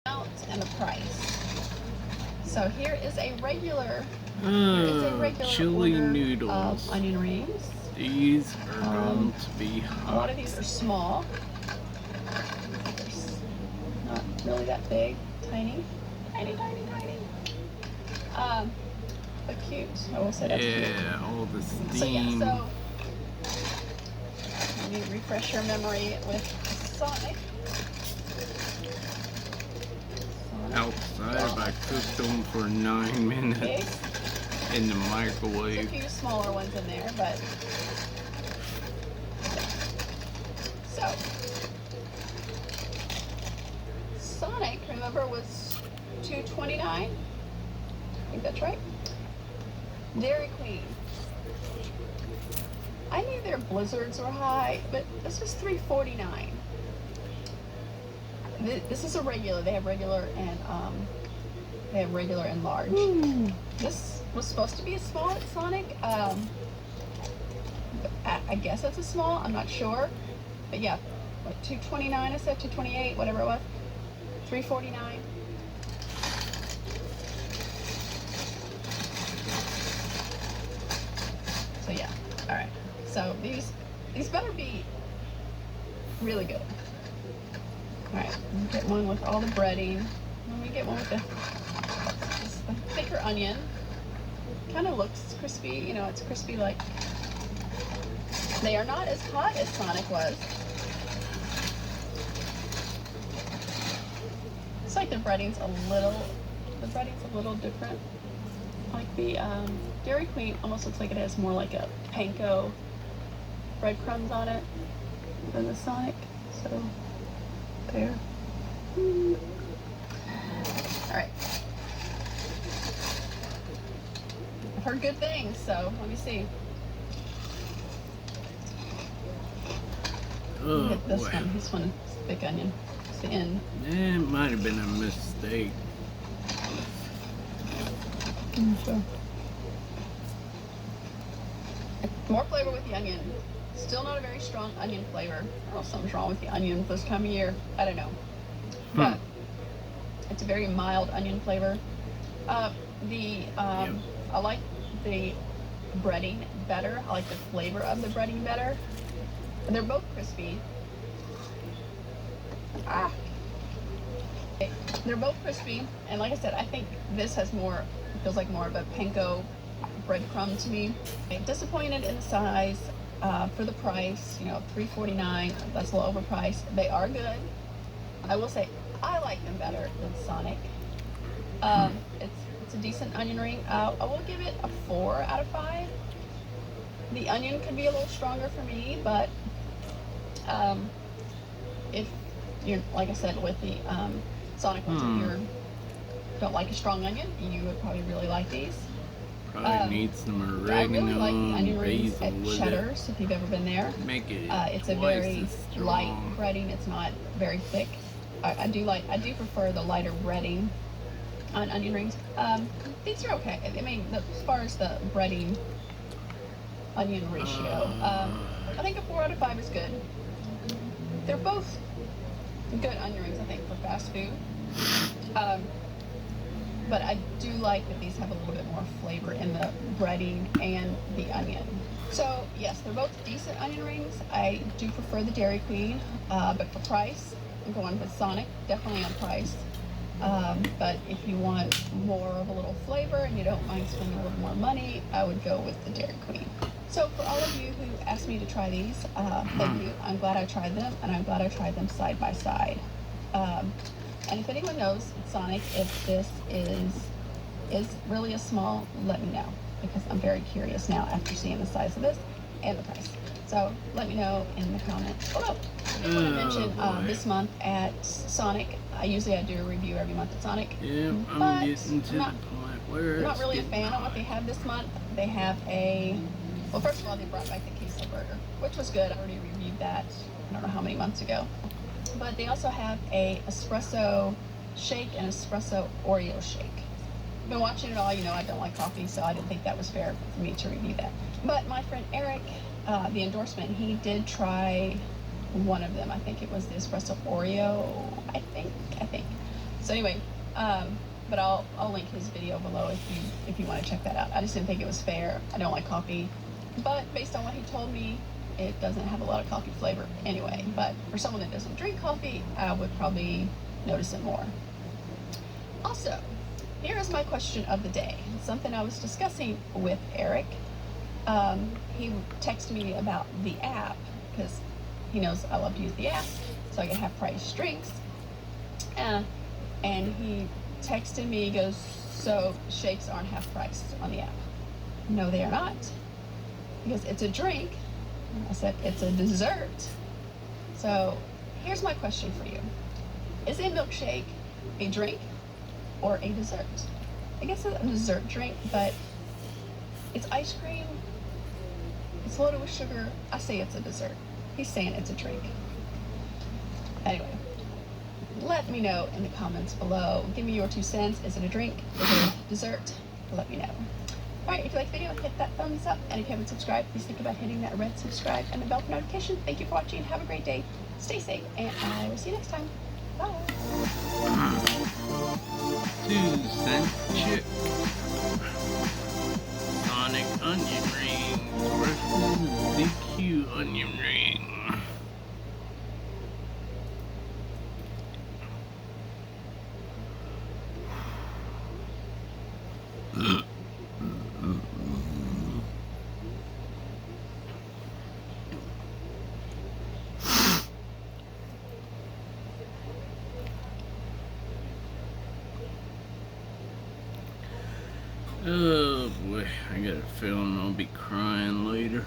And the price. So here is a regular chili order noodles. Of onion rings. These are going to be hot. A lot of these are small. They're not really that big. Tiny. But cute. I will say that's cute. Yeah, all the steam. So yeah, so let me refresh your memory with Sonic. Outside, I cooked them for 9 minutes in the microwave. There's a few smaller ones in there, but so Sonic, remember, was $2.29. I think that's right. Dairy Queen. I knew their blizzards were high, but this was $3.49. This is a regular. They have regular and large. This was supposed to be a small at Sonic. I guess it's a small. I'm not sure. But yeah, like $2.29. I said $2.28, whatever it was. $3.49. So yeah. All right. So these better be really good. Alright, get one with all the breading. Let me get one with the thicker onion. Kind of looks crispy, you know, it's crispy like. They are not as hot as Sonic was. It's like the breading's a little different. Like the Dairy Queen almost looks like it has more like a panko breadcrumbs on it than the Sonic. So there. Alright. I've heard good things, so let me see. Oh, get this boy. one. This one is thick onion. It's the end. It might have been a mistake. Sure. More flavor with the onion. Still not a very strong onion flavor. I don't know if something's wrong with the onion this time of year. I don't know. But it's a very mild onion flavor. I like the breading better. I like the flavor of the breading better. And they're both crispy. They're both crispy. And like I said, I think this has more, feels like more of a panko breadcrumb to me. I'm disappointed in the size. For the price, you know, $3.49, that's a little overpriced. They are good. I will say I like them better than Sonic. It's a decent onion ring. I will give it a 4 out of 5. The onion could be a little stronger for me, but if you're, like I said, with the Sonic ones, if you don't like a strong onion, you would probably really like these. Probably need some oregano. I really like the onion rings at with Cheddar's, if you've ever been there. Make it it's a very light breading. It's not very thick. I do prefer the lighter breading on onion rings. These are okay. I mean, as far as the breading onion ratio, I think a 4 out of 5 is good. They're both good onion rings, I think, for fast food. But I do like that these have a little bit more flavor in the breading and the onion. So yes, they're both decent onion rings. I do prefer the Dairy Queen, but for price, I'm going with Sonic, definitely on price. But if you want more of a little flavor and you don't mind spending a little more money, I would go with the Dairy Queen. So for all of you who asked me to try these, thank you. I'm glad I tried them, and I'm glad I tried them side by side. And if anyone knows, Sonic, if this is really a small, let me know, because I'm very curious now after seeing the size of this and the price. So let me know in the comments below. I want to mention this month at Sonic, I do a review every month at Sonic. Yeah, I'm getting to the point where I'm not really a fan of what they have this month. They have well, first of all, they brought back the queso burger, which was good. I already reviewed that, I don't know how many months ago. But they also have a espresso shake and espresso Oreo shake. I've been watching it all, you know I don't like coffee, so I didn't think that was fair for me to review that. But my friend Eric, the endorsement, he did try one of them. I think it was the espresso Oreo, I think. So anyway, but I'll link his video below if you want to check that out. I just didn't think it was fair. I don't like coffee, but based on what he told me, it doesn't have a lot of coffee flavor anyway. But for someone that doesn't drink coffee, I would probably notice it more. Also, here is my question of the day. Something I was discussing with Eric. He texted me about the app because he knows I love to use the app, so I can have price drinks. And he texted me, he goes, so shakes aren't half price on the app. No, they are not. Because it's a drink. I said, it's a dessert. So here's my question for you. Is a milkshake a drink or a dessert? I guess it's a dessert drink, but it's ice cream. It's loaded with sugar. I say it's a dessert. He's saying it's a drink. Anyway, let me know in the comments below. Give me your 2 cents. Is it a drink? Is it a dessert? Let me know. Alright, if you like the video, hit that thumbs up. And if you haven't subscribed, please think about hitting that red subscribe and the bell for notification. Thank you for watching. Have a great day. Stay safe. And I will see you next time. Bye. 2-cent chip. Sonic onion rings versus DQ onion ring. Oh boy, I got a feeling I'll be crying later.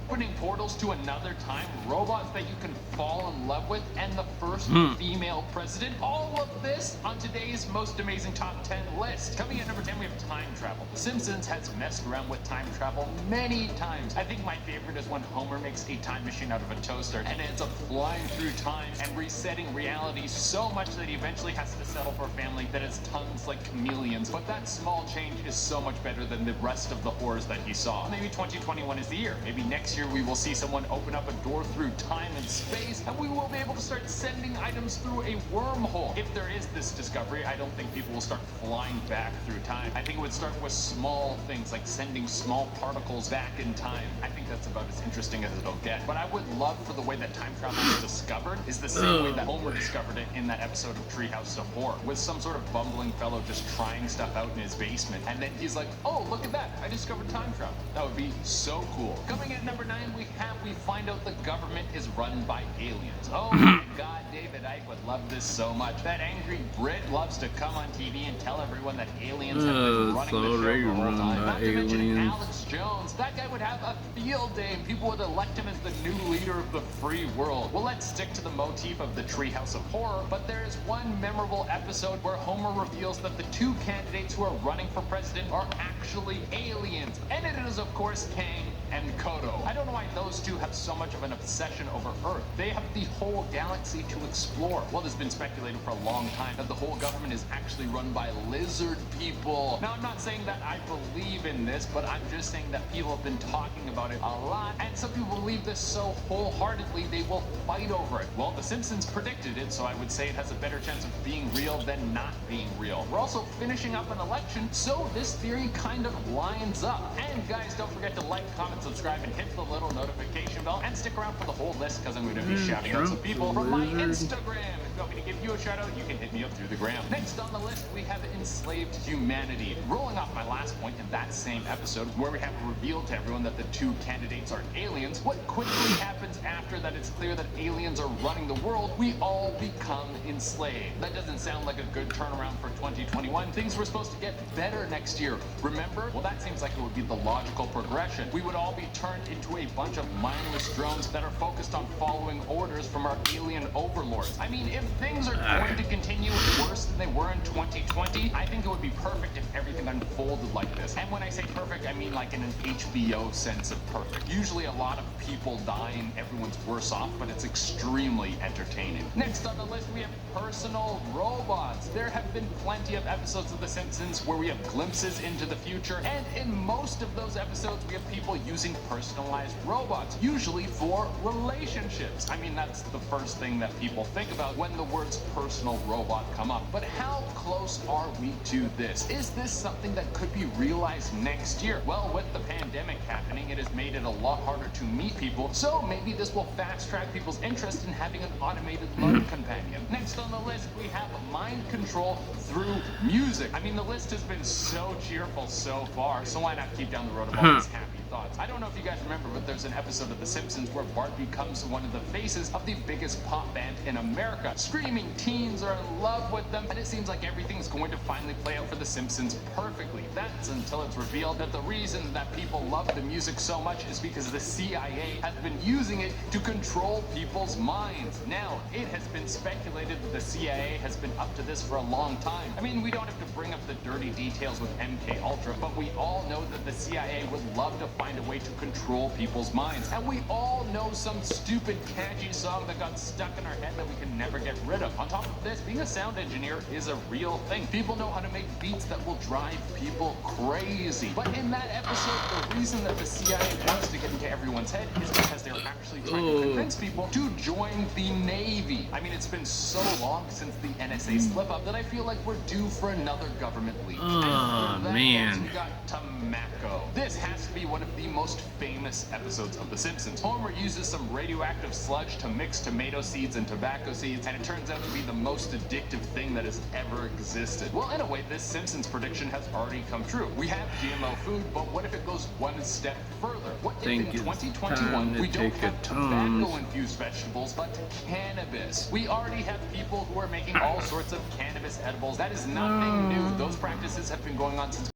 Opening portals to another time, robots that you can fall in love with, and the first female president. All of this on today's most amazing top 10 list. Coming in at number 10, we have time travel. The Simpsons has messed around with time travel many times. I think my favorite is when Homer makes a time machine out of a toaster and ends up flying through time and resetting reality so much that he eventually has to settle for a family that has tongues like chameleons. But that small change is so much better than the rest of the horrors that he saw. Maybe 2021 is the year. Maybe next year we will see someone open up a door through time and space, and we will be able to start sending items through a wormhole. If there is this discovery, I don't think people will start flying back through time. I think it would start with small things like sending small particles back in time. I think that's about as interesting as it'll get. But I would love for the way that time travel is discovered is the same way that Homer discovered it in that episode of Treehouse of Horror, with some sort of bumbling fellow just trying stuff out in his basement, and then he's like, oh, look at that, I discovered time travel. That would be so cool. Coming in at number 9, we find out the government is run by aliens. Oh my god, David Icke would love this so much. That angry Brit loves to come on TV and tell everyone that aliens have been running the show the whole time. Not to mention Alex Jones. That guy would have a field day and people would elect him as the new leader of the free world. Well, let's stick to the motif of the Treehouse of Horror, but there is one memorable episode where Homer reveals that the 2 candidates who are running for president are actually aliens. And it is, of course, Kang and Kodo. I don't know why those two have so much of an obsession over Earth. They have the whole galaxy to explore. Well, there's been speculated for a long time that the whole government is actually run by lizard people. Now, I'm not saying that I believe in this, but I'm just saying that people have been talking about it a lot, and some people believe this so wholeheartedly they will fight over it. Well, The Simpsons predicted it, so I would say it has a better chance of being real than not being real. We're also finishing up an election, so this theory kind of lines up. And guys, don't forget to like, comment, subscribe, and hit the little notification bell, and stick around for the whole list because I'm going to be shouting out some people from my Instagram. If you want me to give you a shout out, you can hit me up through the gram. Next on the list, we have enslaved humanity. Rolling off my last point in that same episode, where we have revealed to everyone that the 2 candidates are aliens, what quickly happens after that it's clear that aliens are running the world, we all become enslaved. That doesn't sound like a good turnaround for 2021. Things were supposed to get better next year. Remember? Well, that seems like it would be the logical progression. We would all be turned into a bunch of mindless drones that are focused on following orders from our alien overlords. I mean, if things are going to continue worse than they were in 2020, I think it would be perfect if everything unfolded like this. And when I say perfect, I mean like in an HBO sense of perfect. Usually a lot of people die and everyone's worse off, but it's extremely entertaining. Next on the list, we have personal robots. There have been plenty of episodes of The Simpsons where we have glimpses into the future, and in most of those episodes, we have people using personalized robots, usually for relationships. I mean, that's the first thing that people think about when the words personal robot come up. But how close are we to this? Is this something that could be realized next year? Well, with the pandemic happening, it has made it a lot harder to meet people, so maybe this will fast track people's interest in having an automated love companion. Next on the list, we have mind control through music. I mean, the list has been so cheerful so far, so why not keep down the road of all these happy thoughts? I don't know if you guys remember, but there's an episode of The Simpsons where Bart becomes one of the faces of the biggest pop band in America. Screaming teens are in love with them, and it seems like everything's going to finally play out for The Simpsons perfectly. That's until it's revealed that the reason that people love the music so much is because the CIA has been using it to control people's minds. Now, it has been speculated that the CIA has been up to this for a long time. I mean, we don't have to bring up the dirty details with MK Ultra, but we all know that the CIA would love to find a way to control people's minds. And we all know some stupid catchy song that got stuck in our head that we can never get rid of. On top of this, being a sound engineer is a real thing. People know how to make beats that will drive people crazy. But in that episode, the reason that the CIA wants to get into everyone's head is because they're actually trying to convince people to join the Navy. I mean, it's been so long since the NSA slip up that I feel like we're due for another government leak. Oh, man. We got Tobacco. This has to be one of the most famous episodes of The Simpsons. Homer uses some radioactive sludge to mix tomato seeds and tobacco seeds, and it turns out to be the most addictive thing that has ever existed. Well, in a way, this Simpsons prediction has already come true. We have GMO food, but what if it goes one step further? What if in 2021 we don't have tobacco-infused vegetables, but cannabis? We already have people who are making all sorts of cannabis edibles. That is nothing new. Those practices have been going on since